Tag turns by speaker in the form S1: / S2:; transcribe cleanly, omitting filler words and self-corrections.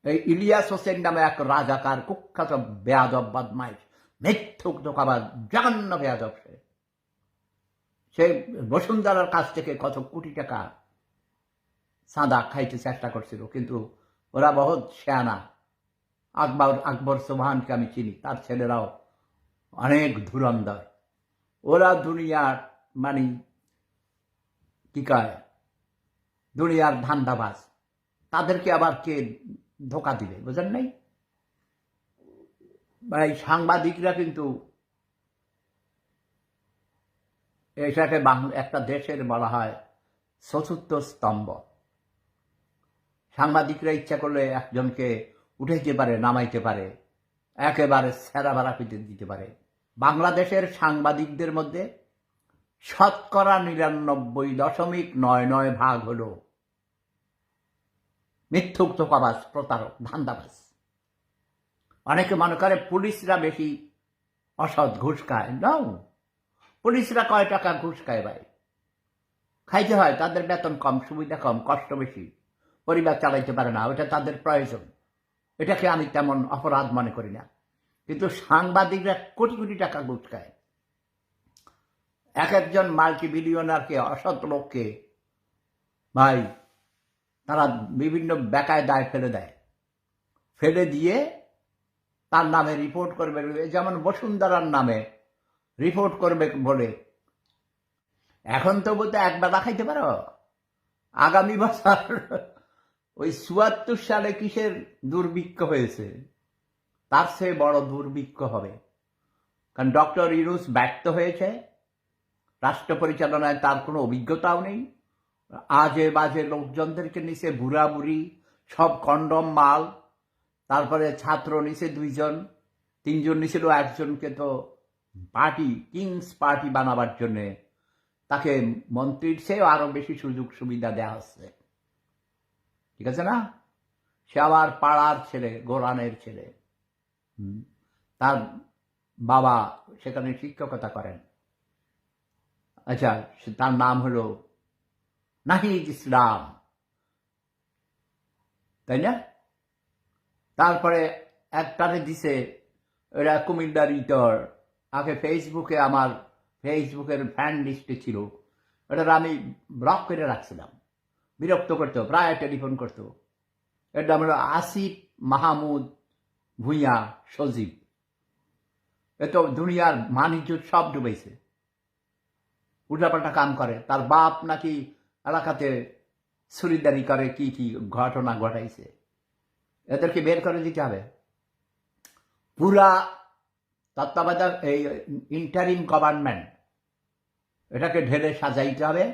S1: এই ইলিয়াস হোসেন নামে এক রাজাকার কুখ্যাত বেয়াদব বদমাইশ মিথ্যুক ধোঁকাবাজ জঘন্য বেয়াদব সে বসুন্ধরার কাছ থেকে কত কোটি টাকা চাঁদা খাইতে চেষ্টা করছিল, কিন্তু ওরা বহুত শেয়ানা। আকবর সোবহানকে আমি চিনি, তার ছেলেরাও অনেক ধুরন্ধর। ওরা দুনিয়ার মানে কি কয় দুনিয়ার ধান্দাবাজ, তাদেরকে আবার কে ধোকা দিবে বুঝেন নাই? এই সাংবাদিকরা কিন্তু এটাকে একটা দেশের বলা হয় চতুর্থ স্তম্ভ। সাংবাদিকরা ইচ্ছা করলে একজনকে উঠাইতে পারে, নামাইতে পারে, একেবারে ছেঁড়া ভাড়া পিতে দিতে পারে। বাংলাদেশের সাংবাদিকদের মধ্যে 99.99% হল মিথ্যুক ধোঁকাবাজ, প্রতারক, ধান্দাবাজ। অনেকে মনে করে পুলিশরা বেশি অসৎ, ঘুষ খায়। নাও, পুলিশরা কয় টাকা ঘুষ খায় ভাই? খাইতে হয়, তাদের বেতন কম, সুবিধা কম, কষ্ট বেশি, পরিবার চালাইতে পারে না, ওটা তাদের প্রয়োজন। এটাকে আমি তেমন অপরাধ মনে করি না। কিন্তু সাংবাদিকরা কোটি কোটি টাকা ঘুষ খায়। এক একজন মাল্টিবিলিয়নারকে, অসৎ লোককে ভাই তারা বিভিন্ন বেকায়দায় ফেলে দেয়, ফেলে দিয়ে তার নামে রিপোর্ট করবে। যেমন বসুন্ধরার নামে রিপোর্ট করবে বলে এখন তো বলতে একবেলা খাইতে পারো, আগামী বছর ওই ৭৪ সালে কিসের দুর্ভিক্ষ হয়েছে, তার চেয়ে বড় দুর্ভিক্ষ হবে। কারণ ডক্টর ইউনূস ব্যর্থ হয়েছে, রাষ্ট্র পরিচালনায় তার কোনো অভিজ্ঞতাও নেই। আজে বাজে লোকজনদেরকে নিচে, বুড়া বুড়ি সব কন্ডম মাল, তারপরে ছাত্র নিচে 2 জন, 3 জন নিছিল, একজনকে তো পার্টি, কিংস পার্টি বানাবার জন্যে তাকে মন্ত্রীর চেয়েও আরো বেশি সুযোগ সুবিধা দেওয়া হচ্ছে। ঠিক আছে না? সে আবার পাড়ার ছেলে, গোরানের ছেলে, তার বাবা সেখানে শিক্ষকতা করেন। আচ্ছা, তার নাম হলো নাহিদ ইসলাম, তাই না? তারপরে একটারে দিছে এরা কুমিল্লার ইতর। আগে ফেসবুকে, আমার ফেসবুকের ফ্যান লিস্টে ছিল, ওটা আমি ব্লক করে রাখছিলাম, বিরক্ত করতো, প্রায় টেলিফোন করতো। এর নাম হলো আসিফ মাহমুদ ভূঁইয়া সজীব। এ তো দুনিয়ার মানিজ্য সব ডুবেছে, উল্টাপাল্টা কাম করে। তার বাপ নাকি এলাকাতে ছুরিদারি করে, কি কি ঘটনা ঘটাইছে। এদেরকে বের করে দিতে হবে। পুরা তত্ত্বাবধায়ক এই ইন্টারিম গভর্নমেন্ট, এটাকে ঢেলে সাজাইতে হবে।